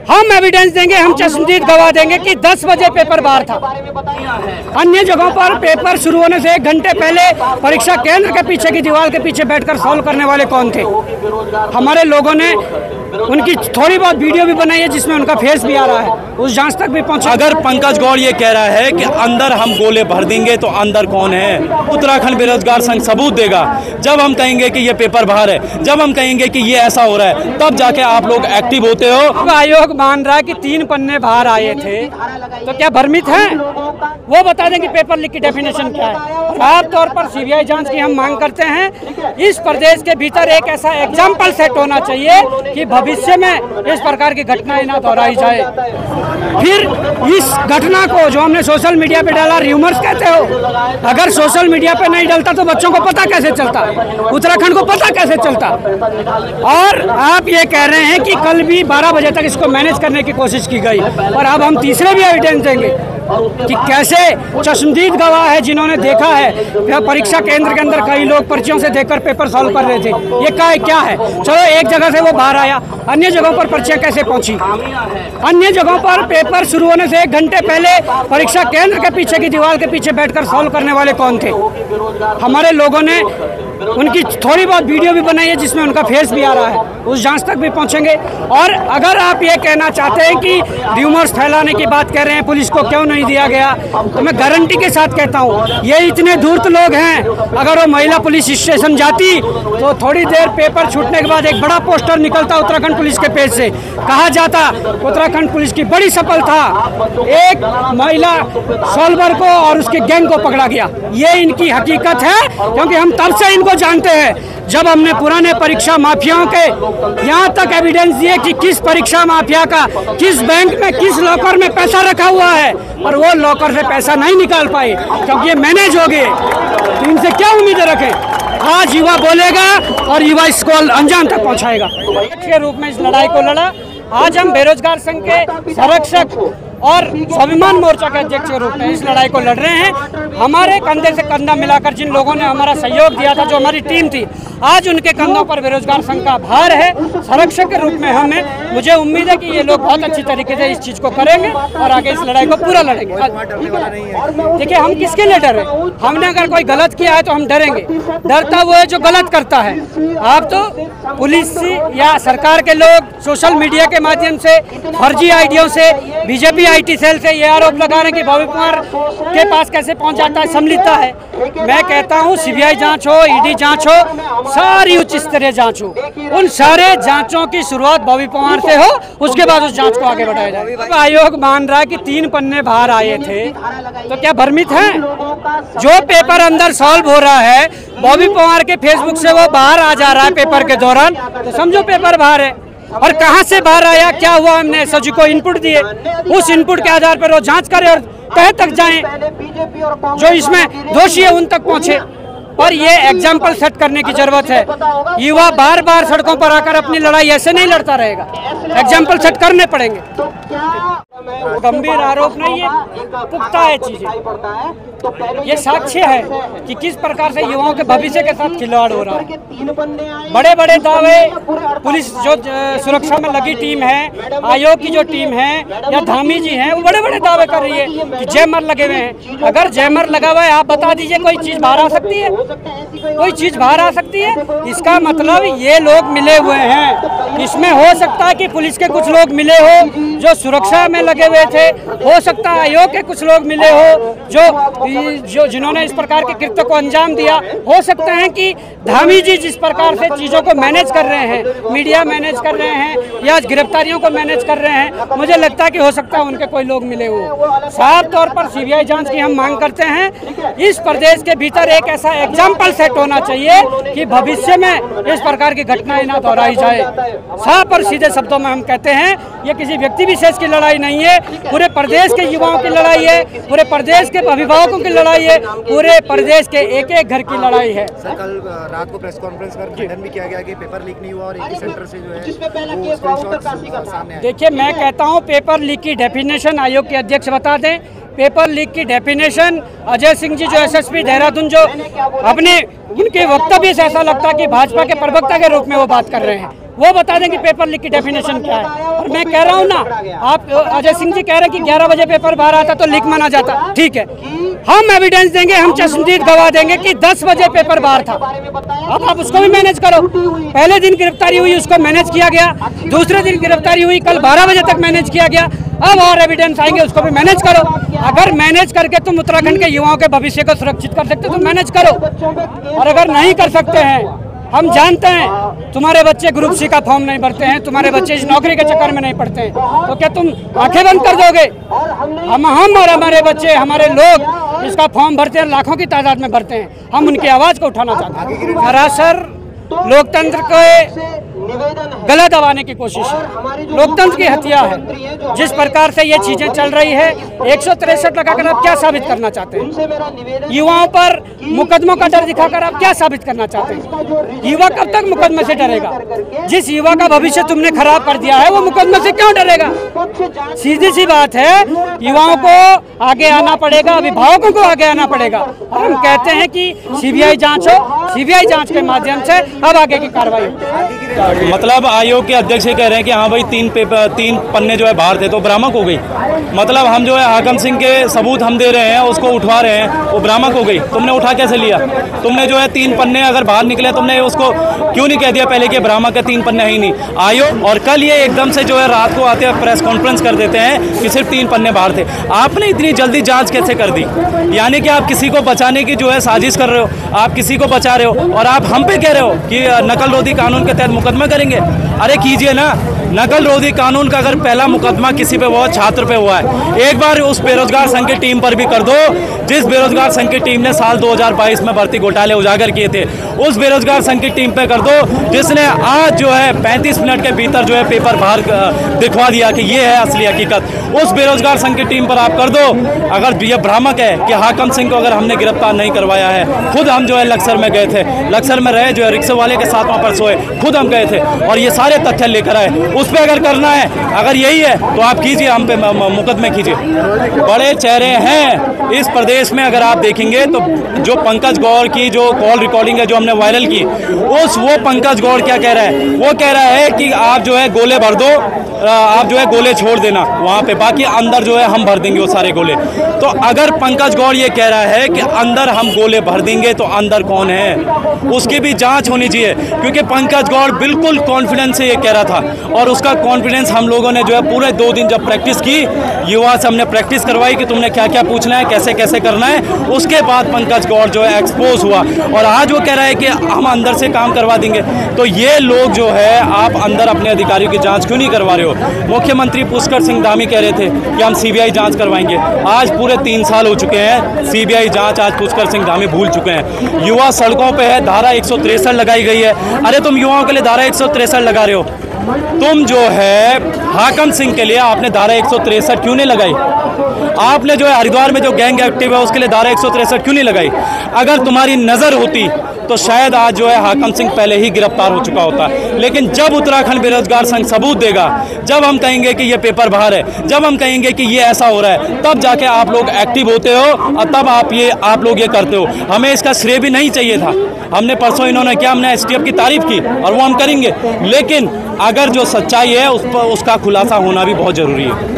हम एविडेंस देंगे, हम चश्मदीद गवाह देंगे कि 10 बजे पेपर बाहर था। अन्य जगहों पर पेपर शुरू होने से 1 घंटे पहले परीक्षा केंद्र के पीछे की दीवार के पीछे बैठकर सॉल्व करने वाले कौन थे? हमारे लोगों ने उनकी थोड़ी बहुत वीडियो भी बनाई है जिसमें उनका फेस भी आ रहा है, उस जांच तक भी पहुंचा। अगर पंकज गौड़ ये कह रहा है कि अंदर हम गोले भर देंगे तो अंदर कौन है? उत्तराखंड बेरोजगार संघ सबूत देगा। जब हम कहेंगे कि ये पेपर बाहर है, जब हम कहेंगे कि ये ऐसा हो रहा है, तब जाके आप लोग एक्टिव होते हो। आयोग मान रहा है कि 3 पन्ने बाहर आए थे, तो क्या भ्रमित है? वो बता दें कि पेपर लीक की डेफिनेशन क्या है। साफ तौर पर सीबीआई जांच की हम मांग करते हैं। इस प्रदेश के भीतर एक ऐसा एग्जाम्पल सेट होना चाहिए कि भविष्य में इस प्रकार की घटनाएं ना दोहराई जाए। फिर इस घटना को जो हमने सोशल मीडिया पे डाला, र्यूमर्स कहते हो। अगर सोशल मीडिया पे नहीं डलता तो बच्चों को पता कैसे चलता, उत्तराखंड को पता कैसे चलता? और आप ये कह रहे हैं कि कल भी 12 बजे तक इसको मैनेज करने की कोशिश की गई, और अब हम तीसरे भी एविडेंस देंगे कि कैसे चश्मदीद गवाह है जिन्होंने देखा है परीक्षा केंद्र के अंदर कई लोग पर्चियों से देखकर पेपर सॉल्व कर रहे थे। ये क्या है? चलो एक जगह से वो बाहर आया, अन्य जगहों पर पर्चियां कैसे पहुंची? अन्य जगहों पर पेपर शुरू होने से 1 घंटे पहले परीक्षा केंद्र के पीछे की दीवार के पीछे बैठकर सॉल्व करने वाले कौन थे? हमारे लोगों ने उनकी थोड़ी बहुत वीडियो भी बनाई है जिसमें उनका फेस भी आ रहा है, उस जांच तक भी पहुंचेंगे। और अगर आप ये कहना चाहते हैं कि र्यूमर्स फैलाने की बात कर रहे हैं, पुलिस को क्यों नहीं दिया गया, तो मैं गारंटी के साथ कहता हूं ये इतने धूर्त लोग हैं। अगर वो महिला पुलिस स्टेशन जाती तो थोड़ी देर पेपर छूटने के बाद एक बड़ा पोस्टर निकलता उत्तराखंड पुलिस के पेज से, कहा जाता उत्तराखंड पुलिस की बड़ी सफलता, एक महिला सॉल्वर को और उसके गैंग को पकड़ा गया। ये इनकी हकीकत है, क्योंकि हम तब से इनको जानते हैं जब हमने पुराने परीक्षा माफियाओं के यहाँ तक एविडेंस दिए कि किस परीक्षा माफिया का किस बैंक में किस लॉकर में पैसा रखा हुआ है, और वो लॉकर से पैसा नहीं निकाल पाए क्योंकि ये मैनेज हो गए। तो इनसे क्या उम्मीदें रखें? आज युवा बोलेगा और युवा इसको अंजाम तक पहुँचाएगा। के रूप में इस लड़ाई को लड़ा। आज हम बेरोजगार संघ के संरक्षक और स्वाभिमान मोर्चा के अध्यक्ष के रूप में इस लड़ाई को लड़ रहे हैं। हमारे कंधे से कंधा मिलाकर जिन लोगों ने हमारा सहयोग दिया था, जो हमारी टीम थी, आज उनके कंधों पर बेरोजगार संघ का भार है। संरक्षक के रूप में मुझे उम्मीद है कि ये लोग बहुत अच्छी तरीके से इस चीज को करेंगे और आगे इस लड़ाई को पूरा लड़ेंगे। देखिए, हम किसके लिए डरे? हमने अगर कोई गलत किया है तो हम डरेंगे। डरता वो है जो गलत करता है। आप तो पुलिस या सरकार के लोग सोशल मीडिया के माध्यम से, फर्जी आईडियों से, बीजेपी आईटी सेल से ये आरोप लगा रहे हैं कि भव्य कुमार के पास कैसे पहुंच जाता है, सम्मिलित है। मैं कहता हूं सीबीआई जांच हो, ईडी जांच हो, सारी उच्च स्तरीय जांच हो, उन सारे जांचों की शुरुआत भव्य कुमार से हो, उसके बाद उस जांच को आगे बढ़ाया जाए। आयोग मान रहा है कि 3 पन्ने बाहर आए थे, तो क्या भ्रमित है? जो पेपर अंदर सॉल्व हो रहा है, भव्य कुमार के फेसबुक से वो बाहर आ जा रहा है पेपर के दौरान, तो समझो पेपर बाहर है। और कहां से बाहर आया, क्या हुआ, हमने एसओजी को इनपुट दिए, उस इनपुट के आधार पर वो जांच करे और तह तक जाएं, जो इसमें दोषी है उन तक पहुंचे। और ये एग्जाम्पल सेट करने की जरूरत है। युवा बार बार सड़कों पर आकर अपनी लड़ाई ऐसे नहीं लड़ता रहेगा, एग्जाम्पल सेट करने पड़ेंगे। गंभीर आरोप नहीं है, पुख्ता है चीजें। ये साक्ष्य है कि किस प्रकार से युवाओं के भविष्य के साथ खिलवाड़ हो रहा है। बड़े बड़े दावे पुलिस जो सुरक्षा में लगी टीम है, आयोग की जो टीम है या धामी जी हैं, वो बड़े बड़े दावे कर रही है कि जैमर लगे हुए हैं। अगर जैमर लगा हुआ है, आप बता दीजिए कोई चीज बाहर आ सकती है? कोई चीज बाहर आ सकती है? इसका मतलब ये लोग मिले हुए हैं। इसमें हो सकता है कि पुलिस के कुछ लोग मिले हो जो सुरक्षा में लगे हुए थे, हो सकता है आयोग के कुछ लोग मिले हो जो जिन्होंने इस प्रकार के कृत्य को अंजाम दिया। हो सकते हैं कि धामी जी जिस प्रकार से चीजों को मैनेज कर रहे हैं, मीडिया मैनेज कर रहे हैं या गिरफ्तारियों को मैनेज कर रहे हैं, मुझे लगता है कि हो सकता है उनके कोई लोग मिले हो। साफ तौर पर सीबीआई जांच की हम मांग करते हैं। इस प्रदेश के भीतर एक ऐसा एग्जाम्पल सेट होना चाहिए कि भविष्य में इस प्रकार की घटनाएं ना दोहराई जाए। साफ और सीधे शब्दों में हम कहते हैं, ये किसी व्यक्ति विशेष की लड़ाई नहीं है, पूरे प्रदेश के युवाओं की लड़ाई है, पूरे प्रदेश के अभिभावकों की लड़ाई है, पूरे प्रदेश के एक एक घर की लड़ाई है। सर, कल रात को प्रेस कॉन्फ्रेंस कर खंडन भी किया गया कि पेपर लीक नहीं हुआ और एक ही सेंटर से जो है वो स्क्रीनशॉट सामने आए। देखिए, मैं कहता हूँ पेपर लीक की डेफिनेशन आयोग के अध्यक्ष बता दें। पेपर लीक की डेफिनेशन अजय सिंह जी जो एसएसपी देहरादून जो अपने उनके वक्तव्य से ऐसा लगता है कि भाजपा के प्रवक्ता के रूप में वो बात कर रहे हैं। वो बता दें कि पेपर लीक की डेफिनेशन क्या है। और मैं कह रहा हूँ ना, आप अजय सिंह जी कह रहे हैं कि 11 बजे पेपर बाहर आता तो लीक माना जाता, ठीक है, हम एविडेंस देंगे, हम चश्मदीद गवाह देंगे कि 10 बजे पेपर बाहर था। अब आप उसको भी मैनेज करो। पहले दिन गिरफ्तारी हुई, उसको मैनेज किया गया, दूसरे दिन गिरफ्तारी हुई, कल 12 बजे तक मैनेज किया गया, अब और एविडेंस आएंगे, उसको भी मैनेज करो। अगर मैनेज करके तुम उत्तराखंड के युवाओं के भविष्य को सुरक्षित कर सकते हो तो मैनेज करो, और अगर नहीं कर सकते हैं, हम जानते हैं तुम्हारे बच्चे ग्रुप सी का फॉर्म नहीं भरते हैं, तुम्हारे बच्चे इस नौकरी के चक्कर में नहीं पड़ते हैं, तो क्या तुम आंखें बंद कर दोगे? हम और हमारे बच्चे, हमारे लोग इसका फॉर्म भरते हैं, लाखों की तादाद में भरते हैं, हम उनकी आवाज़ को उठाना चाहते हैं। सरासर लोकतंत्र को गला दबाने की कोशिश है, लोकतंत्र की हत्या है। जिस प्रकार से ये चीजें चल रही है, 163 लगाकर आप क्या साबित करना चाहते हैं? युवाओं पर मुकदमों का डर दिखाकर आप क्या साबित करना चाहते हैं? युवा कब तक मुकदमे से डरेगा? जिस युवा का भविष्य तुमने खराब कर दिया है वो मुकदमे से क्यों डरेगा? सीधी सी बात है, युवाओं को आगे आना पड़ेगा, अभिभावकों को आगे आना पड़ेगा। और हम कहते हैं कि सीबीआई जांच हो, सीबीआई जांच के माध्यम से अब आगे की कार्रवाई हो। मतलब आयोग के अध्यक्ष ये कह रहे हैं कि हाँ भाई 3 पन्ने जो है बाहर थे तो भ्रामक हो गई। मतलब हम जो है हाकम सिंह के सबूत हम दे रहे हैं, उसको उठवा रहे हैं, वो भ्रामक हो गई। तुमने उठा कैसे लिया? तुमने जो है 3 पन्ने अगर बाहर निकले, तुमने उसको क्यों नहीं कह दिया पहले कि भ्रामक है, 3 पन्ने है ही नहीं? आयोग और कल ये एकदम से जो है रात को आते हुए प्रेस कॉन्फ्रेंस कर देते हैं कि सिर्फ 3 पन्ने बाहर थे। आपने इतनी जल्दी जाँच कैसे कर दी? यानी कि आप किसी को बचाने की जो है साजिश कर रहे हो, आप किसी को बचा रहे हो और आप हम पे कह रहे हो कि नकल रोधी कानून के तहत मुकदमा करेंगे। अरे कीजिए ना, नकल रोधी कानून का अगर पहला मुकदमा किसी पे हुआ, छात्र पे हुआ है, एक बार उस बेरोजगार संघ की टीम पर भी कर दो जिस बेरोजगार संघ की टीम ने साल 2022 में भर्ती घोटाले उजागर किए थे। उस बेरोजगार संघ की टीम पे कर दो जिसने आज जो है 35 मिनट के भीतर जो है पेपर बाहर दिखवा दिया कि ये है असली हकीकत। उस बेरोजगार संघ की टीम पर आप कर दो। अगर ये भ्रामक है कि हाकम सिंह को अगर हमने गिरफ्तार नहीं करवाया है, खुद हम जो है लक्सर में गए थे, लक्सर में रहे, जो है रिक्शे वाले के साथ वहाँ पर सोए, खुद हम गए थे और ये सारे तथ्य लेकर आए। उस पर अगर करना है, अगर यही है तो आप कीजिए, हम पे मुकदमे कीजिए। बड़े चेहरे हैं इस प्रदेश में। अगर आप देखेंगे तो जो पंकज गौर की जो कॉल रिकॉर्डिंग है जो हमने वायरल की, वो पंकज गौर क्या कह रहा है? वो कह रहा है कि आप जो है गोले भर दो, आप जो है गोले छोड़ देना वहाँ पे, बाकी अंदर जो है हम भर देंगे वो सारे गोले। तो अगर पंकज गौर ये कह रहा है कि अंदर हम गोले भर देंगे तो अंदर कौन है, उसकी भी जांच होनी चाहिए। क्योंकि पंकज गौर बिल्कुल कॉन्फिडेंस से ये कह रहा था और उसका कॉन्फिडेंस हम लोगों ने जो है पूरे 2 दिन जब प्रैक्टिस की, युवा से हमने प्रैक्टिस करवाई कि तुमने क्या क्या पूछना है, कैसे कैसे करना है, उसके बाद पंकज गौर जो है एक्सपोज हुआ और आज वो कह रहा है कि हम अंदर से काम करवा देंगे। तो ये लोग जो है, आप अंदर अपने अधिकारियों की जांच क्यों नहीं करवा रहे हो? मुख्यमंत्री पुष्कर सिंह धामी कह रहे थे कि हम सीबीआई जांच करवाएंगे। आज पूरे 3 साल हो चुके हैं, सीबीआई जांच आज पुष्कर सिंह धामी भूल चुके हैं। युवा सड़कों पे है, धारा 163 लगाई गई है। अरे तुम युवाओं के लिए धारा 163 लगा रहे हो, तुम जो है हाकम सिंह के लिए आपने धारा 163 क्यों नहीं लगाई? आपने जो है हरिद्वार में जो गैंग एक्टिव है उसके लिए धारा 163 क्यों नहीं लगाई? अगर तुम्हारी नज़र होती तो शायद आज जो है हाकम सिंह पहले ही गिरफ्तार हो चुका होता। लेकिन जब उत्तराखंड बेरोजगार संघ सबूत देगा, जब हम कहेंगे कि ये पेपर बाहर है, जब हम कहेंगे कि ये ऐसा हो रहा है, तब जाके आप लोग एक्टिव होते हो और तब आप लोग ये करते हो। हमें इसका श्रेय भी नहीं चाहिए था। हमने परसों इन्होंने क्या, हमने एसटीएफ की तारीफ की और वो हम करेंगे, लेकिन अगर जो सच्चाई है उसका खुलासा होना भी बहुत जरूरी है।